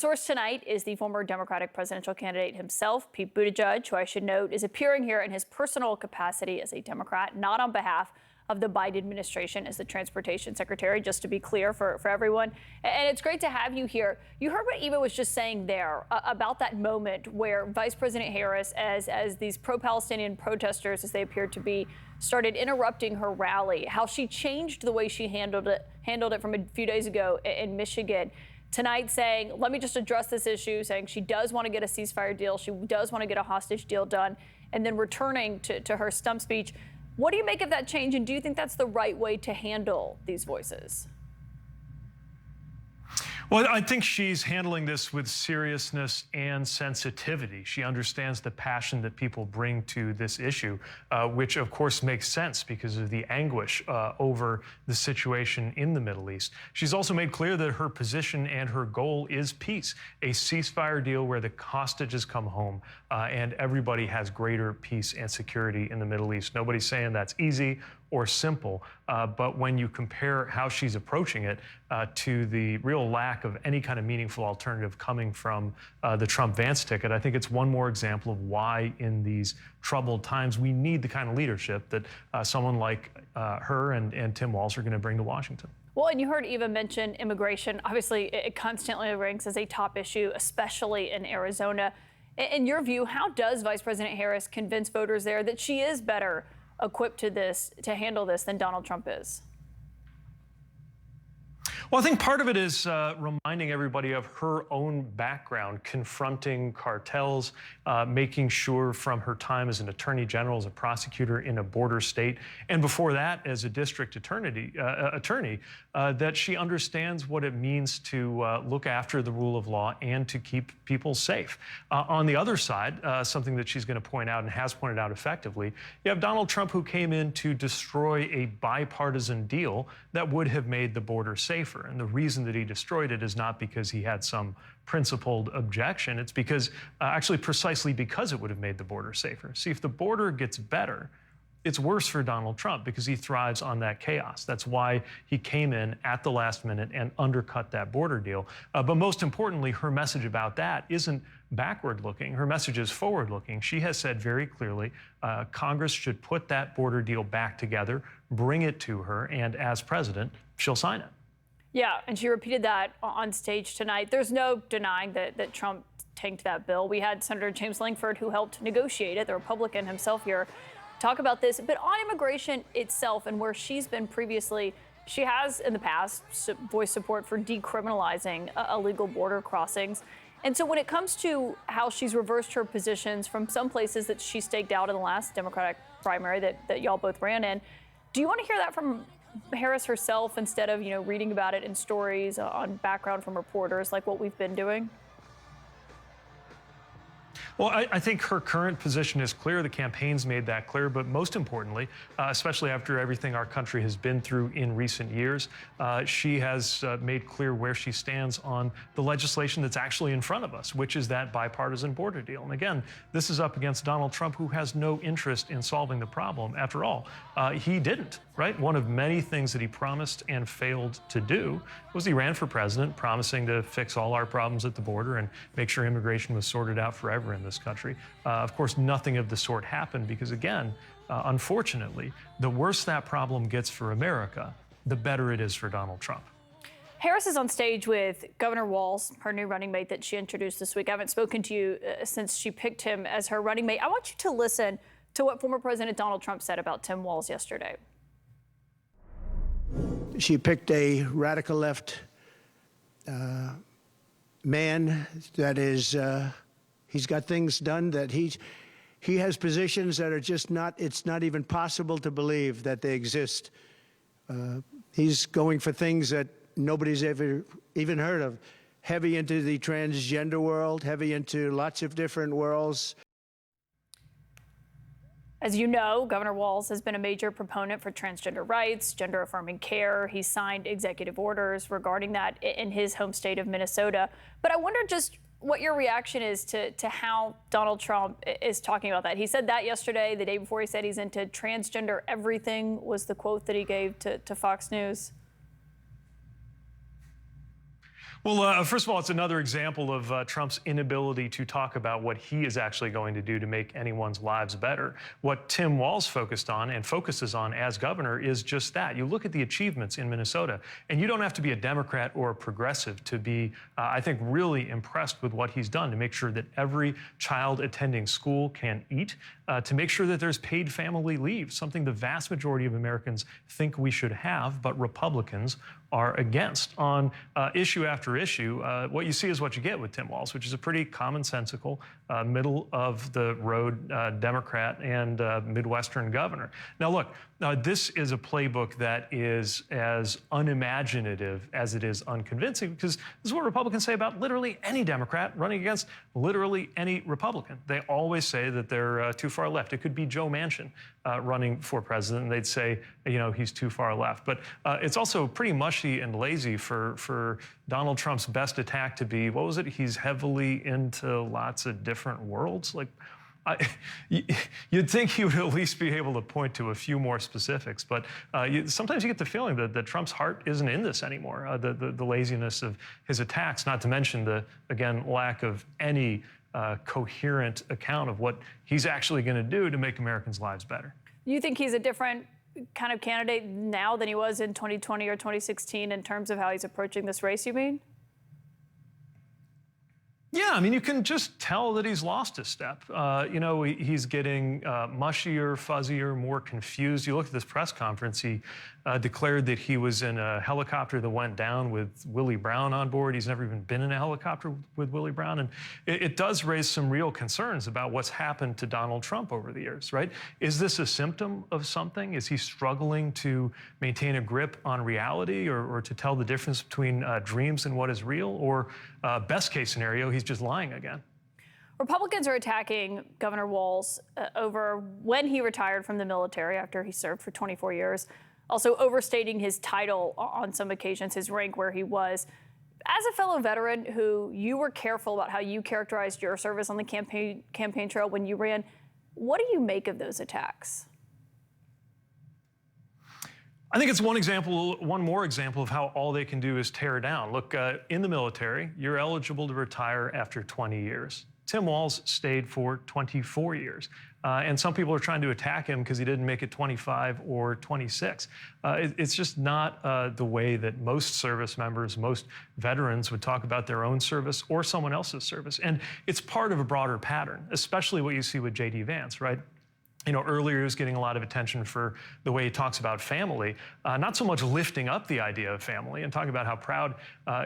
Source tonight is the former Democratic presidential candidate himself, Pete Buttigieg, who I should note is appearing here in his personal capacity as a Democrat, not on behalf of the Biden administration as the transportation secretary, just to be clear for everyone. And it's great to have you here. You heard what Eva was just saying there about that moment where Vice President Harris, as these pro-Palestinian protesters, as they appeared to be, started interrupting her rally, how she changed the way she handled it from a few days ago in Michigan. Tonight saying, let me just address this issue, saying she does want to get a ceasefire deal. She does want to get a hostage deal done, and then returning to her stump speech. What do you make of that change, and do you think that's the right way to handle these voices? Well, I think she's handling this with seriousness and sensitivity. She understands the passion that people bring to this issue, which of course makes sense because of the anguish over the situation in the Middle East. She's also made clear that her position and her goal is peace, a ceasefire deal where the hostages come home and everybody has greater peace and security in the Middle East. Nobody's saying that's easy or simple, but when you compare how she's approaching it to the real lack of any kind of meaningful alternative coming from the Trump-Vance ticket, I think it's one more example of why in these troubled times we need the kind of leadership that someone like her and Tim Walz are going to bring to Washington. Well, and you heard Eva mention immigration. Obviously, it constantly ranks as a top issue, especially in Arizona. In your view, how does Vice President Harris convince voters there that she is better equipped to handle this than Donald Trump is? Well, I think part of it is reminding everybody of her own background, confronting cartels, making sure from her time as an attorney general, as a prosecutor in a border state, and before that as a district attorney, that she understands what it means to look after the rule of law and to keep people safe. On the other side, something that she's going to point out and has pointed out effectively, you have Donald Trump, who came in to destroy a bipartisan deal that would have made the border safer. And the reason that he destroyed it is not because he had some principled objection. It's because, actually precisely because it would have made the border safer. See, if the border gets better, it's worse for Donald Trump because he thrives on that chaos. That's why he came in at the last minute and undercut that border deal. But most importantly, her message about that isn't backward looking. Her message is forward looking. She has said very clearly, Congress should put that border deal back together, bring it to her, and as president, she'll sign it. Yeah, and she repeated that on stage tonight. There's no denying that Trump tanked that bill. We had Senator James Lankford, who helped negotiate it, the Republican himself here, talk about this. But on immigration itself and where she's been previously, she has in the past voiced support for decriminalizing illegal border crossings. And so when it comes to how she's reversed her positions from some places that she staked out in the last Democratic primary that y'all both ran in, do you want to hear that from Harris herself instead of, reading about it in stories on background from reporters like what we've been doing? Well, I think her current position is clear. The campaign's made that clear. But most importantly, especially after everything our country has been through in recent years, she has made clear where she stands on the legislation that's actually in front of us, which is that bipartisan border deal. And again, this is up against Donald Trump, who has no interest in solving the problem. After all, he didn't, right? One of many things that he promised and failed to do was he ran for president, promising to fix all our problems at the border and make sure immigration was sorted out forever in this country. Of course, nothing of the sort happened because, again, unfortunately, the worse that problem gets for America, the better it is for Donald Trump. Harris is on stage with Governor Walz, her new running mate that she introduced this week. I haven't spoken to you since she picked him as her running mate. I want you to listen to what former President Donald Trump said about Tim Walz yesterday. She picked a radical left man that is, he's got things done that he has positions that are just not, it's not even possible to believe that they exist. He's going for things that nobody's ever even heard of. Heavy into the transgender world, heavy into lots of different worlds. As you know, Governor Walz has been a major proponent for transgender rights, gender-affirming care. He signed executive orders regarding that in his home state of Minnesota. But I wonder just what your reaction is to how Donald Trump is talking about that. He said that yesterday. The day before, he said he's into transgender everything, was the quote that he gave to Fox News. Well, first of all, it's another example of Trump's inability to talk about what he is actually going to do to make anyone's lives better. What Tim Walz focused on and focuses on as governor is just that. You look at the achievements in Minnesota, and you don't have to be a Democrat or a progressive to be, I think, really impressed with what he's done to make sure that every child attending school can eat, to make sure that there's paid family leave, something the vast majority of Americans think we should have, but Republicans are against. On issue after issue, what you see is what you get with Tim Walz, which is a pretty commonsensical, middle-of-the-road Democrat and Midwestern governor. Now, look, this is a playbook that is as unimaginative as it is unconvincing, because this is what Republicans say about literally any Democrat running against literally any Republican. They always say that they're too far left. It could be Joe Manchin running for president, and they'd say, you know, he's too far left. But it's also pretty mushy and lazy for Donald Trump's best attack to be, what was it? He's heavily into lots of different worlds. Like, you'd think he would at least be able to point to a few more specifics, but sometimes you get the feeling that Trump's heart isn't in this anymore, the laziness of his attacks, not to mention the, again, lack of any coherent account of what he's actually going to do to make Americans' lives better. You think he's a different kind of candidate now than he was in 2020 or 2016 in terms of how he's approaching this race, you mean? Yeah, I mean, you can just tell that he's lost a step. You know, he's getting mushier, fuzzier, more confused. You look at this press conference, he declared that he was in a helicopter that went down with Willie Brown on board. He's never even been in a helicopter with Willie Brown. And it does raise some real concerns about what's happened to Donald Trump over the years, right? Is this a symptom of something? Is he struggling to maintain a grip on reality or to tell the difference between dreams and what is real? Or best case scenario, he's just lying again. Republicans are attacking Governor Walz over when he retired from the military after he served for 24 years, also overstating his title on some occasions, his rank where he was. As a fellow veteran who you were careful about how you characterized your service on the campaign trail when you ran, what do you make of those attacks? I think it's one more example of how all they can do is tear down. Look, in the military, you're eligible to retire after 20 years. Tim Walz stayed for 24 years. And some people are trying to attack him because he didn't make it 25 or 26. It's just not the way that most service members, most veterans would talk about their own service or someone else's service. And it's part of a broader pattern, especially what you see with J.D. Vance, right? You know, earlier he was getting a lot of attention for the way he talks about family, not so much lifting up the idea of family and talking about how proud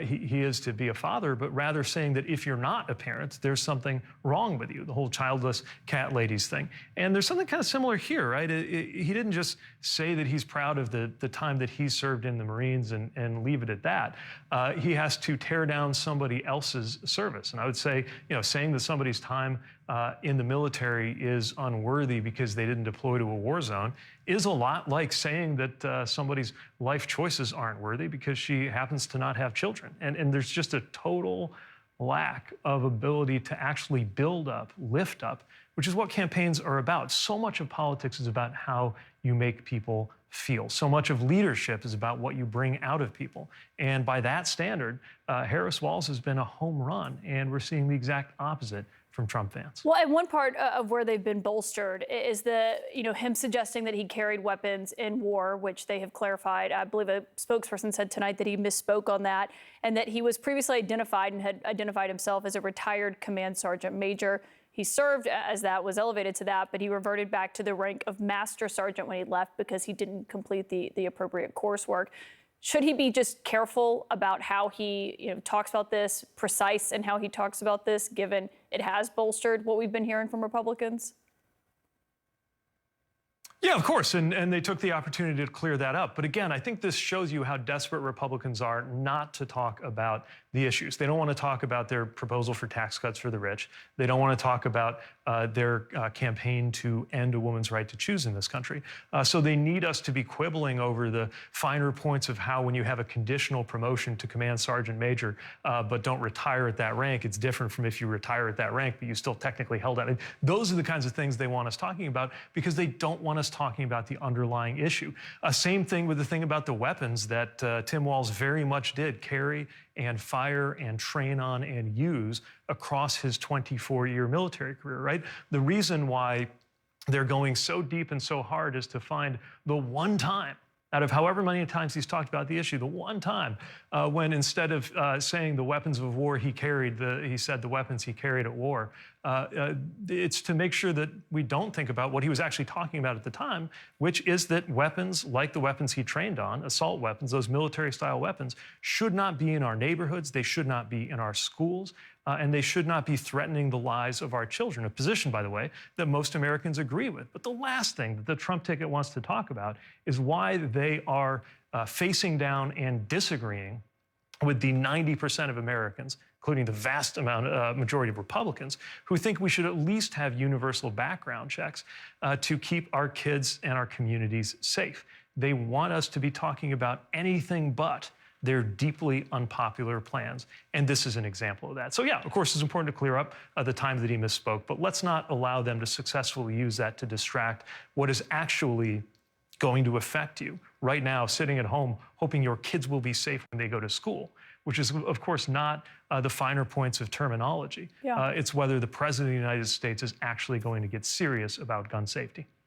he is to be a father, but rather saying that if you're not a parent, there's something wrong with you, the whole childless cat ladies thing. And there's something kind of similar here, right? He didn't just say that he's proud of the time that he served in the Marines and leave it at that. He has to tear down somebody else's service. And I would say, you know, saying that somebody's time in the military is unworthy because they didn't deploy to a war zone is a lot like saying that somebody's life choices aren't worthy because she happens to not have children. And there's just a total lack of ability to actually build up, lift up, which is what campaigns are about. So much of politics is about how you make people feel. So much of leadership is about what you bring out of people. And by that standard, Harris Walz has been a home run, and we're seeing the exact opposite from Trump Vance. Well, and one part of where they've been bolstered is him suggesting that he carried weapons in war, which they have clarified. I believe a spokesperson said tonight that he misspoke on that, and that he was previously identified and had identified himself as a retired command sergeant major. He served as that, was elevated to that, but he reverted back to the rank of master sergeant when he left because he didn't complete the appropriate coursework. Should he be just careful about how he talks about this, precise in how he talks about this, given it has bolstered what we've been hearing from Republicans? Yeah, of course, and they took the opportunity to clear that up. But again, I think this shows you how desperate Republicans are not to talk about the issues. They don't want to talk about their proposal for tax cuts for the rich. They don't want to talk about their campaign to end a woman's right to choose in this country. So they need us to be quibbling over the finer points of how when you have a conditional promotion to command sergeant major, but don't retire at that rank, it's different from if you retire at that rank, but you still technically held out. Those are the kinds of things they want us talking about because they don't want us talking about the underlying issue. Same thing with the thing about the weapons that Tim Walz very much did carry and fire and train on and use across his 24-year military career, right? The reason why they're going so deep and so hard is to find the one time out of however many times he's talked about the issue, the one time when instead of saying the weapons of war he carried, he said the weapons he carried at war. It's to make sure that we don't think about what he was actually talking about at the time, which is that weapons like the weapons he trained on, assault weapons, those military-style weapons, should not be in our neighborhoods, they should not be in our schools, and they should not be threatening the lives of our children, a position, by the way, that most Americans agree with. But the last thing that the Trump ticket wants to talk about is why they are facing down and disagreeing with the 90% of Americans, including the vast majority of Republicans, who think we should at least have universal background checks to keep our kids and our communities safe. They want us to be talking about anything but their deeply unpopular plans. And this is an example of that. So yeah, of course, it's important to clear up the time that he misspoke, but let's not allow them to successfully use that to distract what is actually going to affect you right now, sitting at home, hoping your kids will be safe when they go to school, which is, of course, not the finer points of terminology. Yeah. It's whether the President of the United States is actually going to get serious about gun safety.